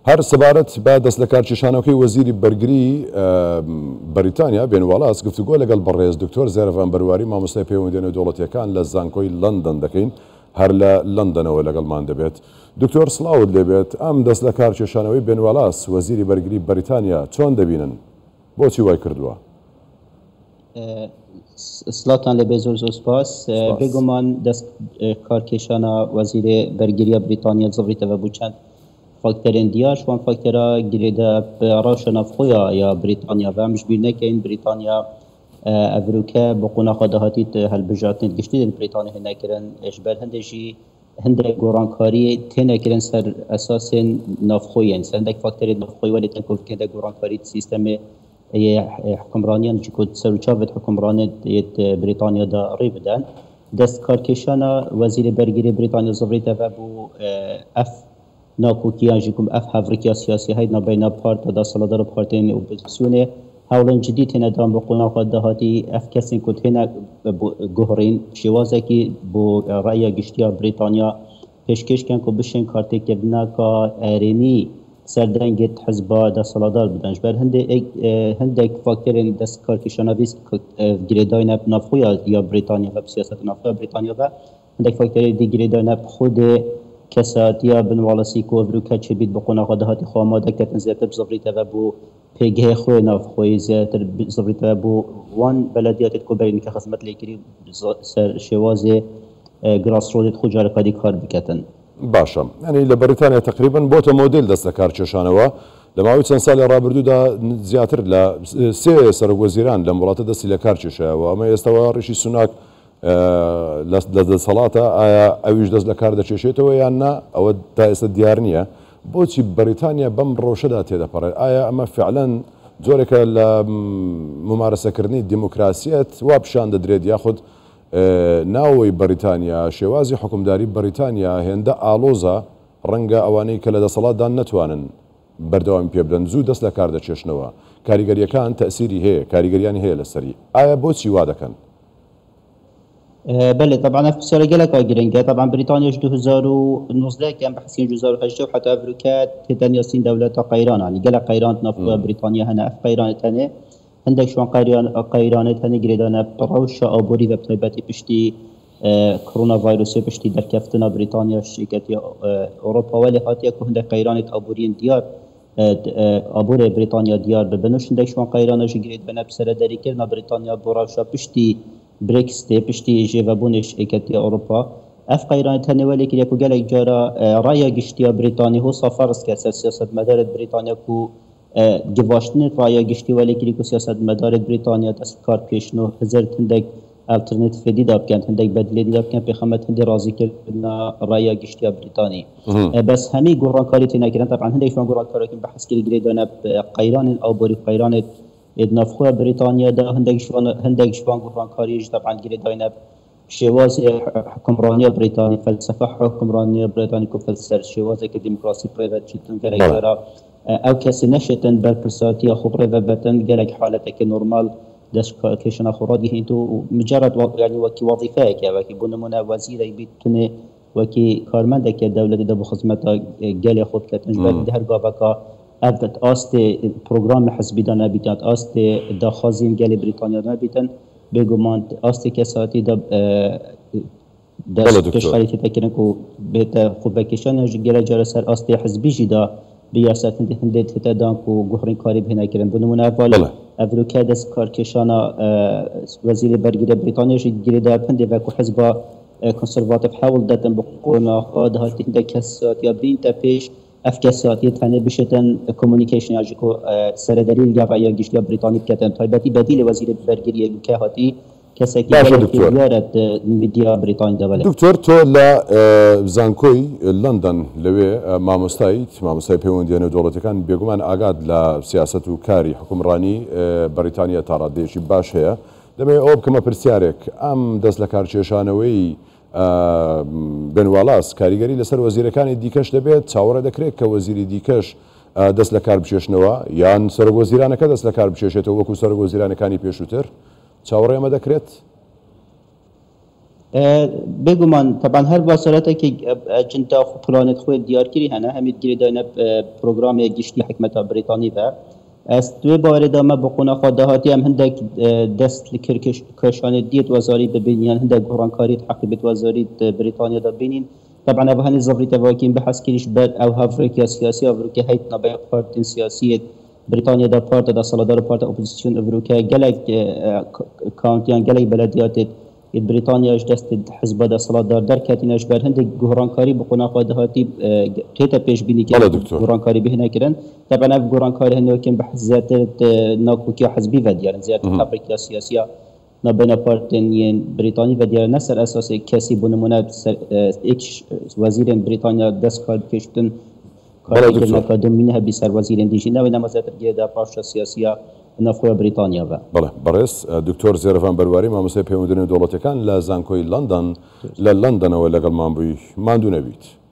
هەر سەبارەت بە دەست لە کارکێشانەوەی وەزیری بەرگری بەریتانیا بێنواڵاس گفتوگۆ لەگەڵ بەڕێز دکتۆر زێرەڤان بەرواری مامۆستای پەیوەندیدێنە دەوڵەتیەکان لە زانکۆی لەندەن دەکەین، هەر لە لەندەنەوە لەگەڵمان دەبێت. دکتۆر سڵاوت لێبێت، ئەم دەست لە کارکێشانەوەی بێنواڵاس وەزیری بەرگری بەریتانیا چۆن دەبینن؟ بۆچی وای کردووە؟ سڵاتان لەبێ زۆر زۆر سپاس. بێگومان دەست کارکێشانە وەزیرێ بەرگریە بریتانیا زەڤریتەوە بوو چەند فاکتەرێن دیار شوان فاکتەرە گرێدە ڕاشە نافخۆیە یا بریتانیا و ئەمش بیر نەکەین بریتانیا ئەڤروکە بە قۆناغا داهاتیت هەڵبژارتنێت گشتی دێن بریتانیا هێنەکردن ئەژبەر هەندێکی هەندێک گۆڕانکاری تێنەکردن سەر ئەساسێن نافخۆیان سەر هەندێک فاکتەرێت نافخۆی وەلی تەنکۆڤکەندە گۆڕانکاری سیستەمێ حکمرانیان جکۆت سەرچاوێت حکمرانێت بریتانیا دا ڕێ بدەن. دەست کارکێشانە وەزیری بەرگری بریتانیا زەڤریتەوە بوو ئەف ناکۆکیان ژیکم ئەف هەڤرکیا سیاسی هەید نابەینە پارتە دا سەڵەدار پارتێن ئۆپۆزیسیۆنێ هەوڵن جدی تێنەدان بۆ قۆناغا داهاتی ئەف کەسێن کۆ تێنە گوهڕین شێوازێکی بۆ ڕایە گشتیا بریتانیا پێشکەشکیان کۆ بشێن کارتێکردنا کە ئەرێنی سەردەنگێت حزبا دا سەڵەدار بدەن ژبەر هەندێک فاکتەرێن دەست کارکێشانە بیست گرێدای نافخۆیە یا بریتانیا و سیاست نافخۆیە بریتانیا و هەندێک فاکتەری دی گرێدای ناف خودێ کەساتیا بنواڵەسی کۆ ئەڤروکە چ بیت بە قۆناغا داهاتی خۆ ئامادەکردن زیاتر زەڤریتەوە بۆ پێگەی خۆی نافخۆی زیاتر زەڤریتەوە بۆ وان بەلەدیاتێت کۆبەرینی کە خزمەت لێکردی سەر شێوازێ گراسڕۆدێت خۆ جارەکاری کار بکەتن. باشە، ئەنی لە بەریتانیا تقریباً بۆتە مۆدل دەست لە کارکێشانەوە لە ماوەی چەند ساڵی ڕابردوودا زیاتر لە سێ سەرۆکوەزیران لەم وڵاتە دەستی لە کارکێشایەوە. ئەمە ئێستاوە ڕیشی سوناک لە دەسەڵاتە ئایا ئەویش دەست لە کار دەچێشێتەوە یان نا؟ ئەوە تا ئێستا دیار نییە. بۆچی بەریتانیا بەم ڕۆژەدا تێدەپەڕێت؟ ئایا ئەمە فعلەن جۆرێکە لە ممارەسەکردنی دیموکراسیەت وا پیشان دەدرێت یاخود ناوەی بەریتانیا شێوازی حکومداری بەریتانیا هێندە ئالۆزە ڕەنگە ئەوانەی کە لە دەسەڵاتدان نەتوانن بەردەوامی پێ بدەن زوو دەست لە کار دەچێشنەوە. کاریگەریەکان تەسیری هەیە، کاریگەریان هەیە لەسەری. ئایا بۆچی وا دەکەن؟ بله طبعا افسر جلك اجرينجا طبعا بريطانيا 2019 كان بحسين 2018 وحتى افريقيا تدنيا سين دوله قيران يعني جلك قيران نفط بريطانيا هنا اف قيران ثاني عندك شوان قيران ثاني جريدانا بروش ابوري وبتايباتي بشتي كورونا فيروس بشتي دركفتنا بريطانيا شركات اوروبا ولا هاتيا كو عندك قيران ابورين ديار ابور بريطانيا ديار ببنوش عندك شوان قيران جريد بنا بسر داري كرنا بريطانيا براش بشتي بريكس تي بشتي جيفابونش ايكاتي اوروبا اف قيران ثاني ولكن يكو قالك جارا رايا جشتيا بريطانيا هو سفارس كاس سياسه مدار بريطانيا كو جواشتن رايا جشتي ولكن يكو سياسه مدار بريطانيا تسكار بيشنو هزار تندك الترناتيف دي داب كانت عندك بديل دي داب كان بخمت هندي رازي كنا رايا جشتيا بريطاني بس همي قران كاريتنا كان طبعا هندي شلون قران كاريتنا بحس كل جريدنا قيران او بوري قيران نافخوی بریتانیا دا هندگ شوان گفتن کاریش طبعا گیری داینه شواز حکمرانی بریتانی فلسفه حکمرانی بریتانی کو فلسفه شواز که دموکراسی پریوت چیتن گله جرا او کسی نشتن بر پرساتی خو پریوت بتن گله حالته که نورمال داش کشنا خورادی هینتو مجرد یعنی وکی وظیفه که وکی بنمونه وزیر بیتونه وکی کارمنده که دولت د خدمت گله خود کتن بعد هر گاوکا افت آست پروگرام حزبی دانه بیتند آست داخازین گل بریتانیا دانه بیتند بگومان آست کساتی دا دست پیشخاری که تکرن که بهت خوب بکشان گل جار سر آست حزبی جدا بیاست هنده تتا دان که گوهرین کاری بهنه کرن بنمون اول افروکه دست کارکشانا وزیر برگیر بریتانیا جدی دا پنده و که حزب کنسرواتیف حاول دادن بقونا خواهد هاتی هنده کساتی برین تا پیش افکاساتی تنه بشتن کمیونیکیشن اجکو سرداری یا ویا گشتیا بریتانی کتن تایبتی بدیل وزیر برگری لوکه هاتی کسی که بیارد میدیا بریتانی دوله دکتور تو لا زانکوی لندن لوی مامۆستای پەیوەندیدێنە دەوڵەتیەکان بێگومان ئاگاد لە سیاست و کاری حکومڕانی بەریتانیا تا ڕادێکی باش هەیە دەبێت ئەو بکەمە پرسیارێک ئەم دەست لە کارکێشانەوەی بنواڵاس کاریگەری لەسەر وەزیرەکانی دیکەش دەبێت چاوەڕێ دەکرێت کە وەزیری دیکەش دەست لە کار بچێشنەوە یان سەرۆکوەزیرانەکە دەست لە کار بچێشێتەوە وەکو سەرۆکوەزیرانەکانی پێشووتر چاوەڕێ ئەمە دەکرێت؟ بگومان طبعا هر وسایلی که اجندا خو پلانت خو دیار کری هنه همین گیری دانه پروگرام گشتی حکمت بریتانی و از دو بار دامه بقونا خداهاتی هم هندک دست کشان دیت وزاری ببینین هندک گرانکاری تحقیبت وزاری بریتانیا دا بینین طبعا ابو هنی زفری تواکین بحث کریش بعد او هافریکا سیاسی افریقا هیت نبای پارت سیاسی بريطانيا دا بارت دا صلادار بارت اوبوزيسيون افروكا جلك كاونتيان جلك بلديات بريطانيا اش دست حزب دا صلادار در كاتيناش بر هند گورانكاري بقنا قادهاتي تيتا بيش بيني كده گورانكاري بهنا كدن طبعا اف گورانكاري هن يمكن بحزات ناكوكي حزبي وديار زياده افريقيا سياسيه نبنا بارتين بريطاني وديار نسر اساس كاسي بنمونه اكش وزير بريطانيا دست خالد كشتن کاری که منها بسر وزیر اندیشینه و نمازات جدا پاشا سیاسیه نفخوی بریتانیا و بله برس دکتر زیرفان برواری ما مسئله پیوندن دولت کان لازنکوی لندن لندن و لگل مانبوی ماندو نبید